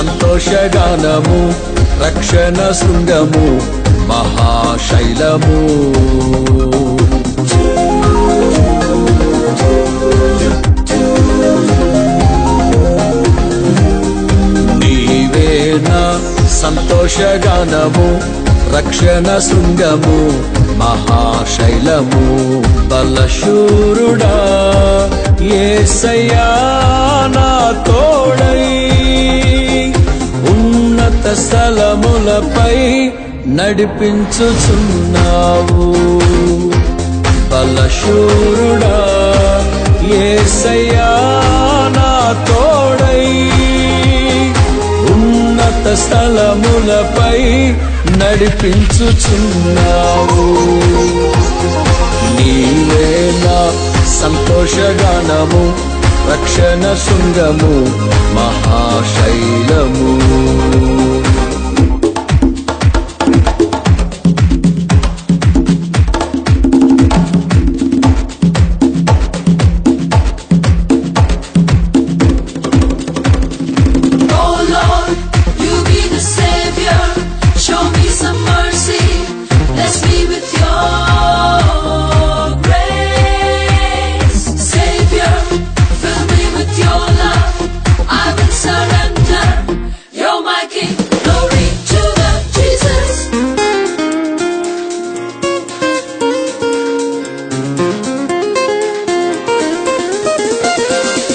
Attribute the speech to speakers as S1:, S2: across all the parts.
S1: సంతోషగానము, రక్షణ శృంగము, మహాశైలము. నీవేనా సంతోషగానము, రక్షణ శృంగము, మహాశైలము. బలశూరుడా యేసయ్యా నా తోడై, ఉన్నత స్థలములపై నడిపించుచున్నావు. బలశూరుడా యేసయ్యా నా తోడై, ఉన్నత స్థలములపై నడిపించుచున్నావు. నీవేనా సంతోషగానము, రక్షణ శృంగము, మహాశైలము.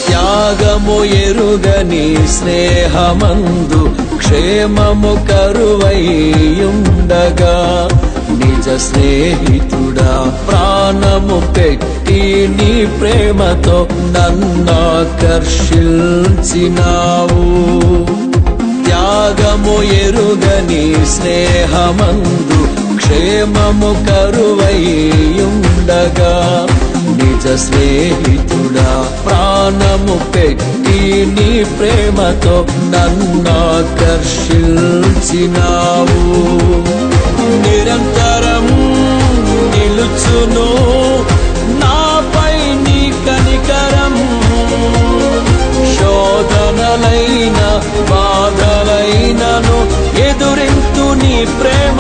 S1: త్యాగము ఎరుగని స్నేహమందు క్షేమము కరువైయుండగా, నిజ స్నేహితుడా ప్రాణము పెట్టి నీ ప్రేమతో నన్నాకర్షించినావు. త్యాగము ఎరుగని స్నేహమందు క్షేమము కరువైయుండగా, నిజ స్నేహితుడా ప్రాణము పెట్టి నీ ప్రేమతో నన్నాకర్షించినావు. నిరంతరం నిలుచును నాపై నీ కనికరం, శోధనలైన బాధలైనను ఎదురింతు నీ ప్రేమ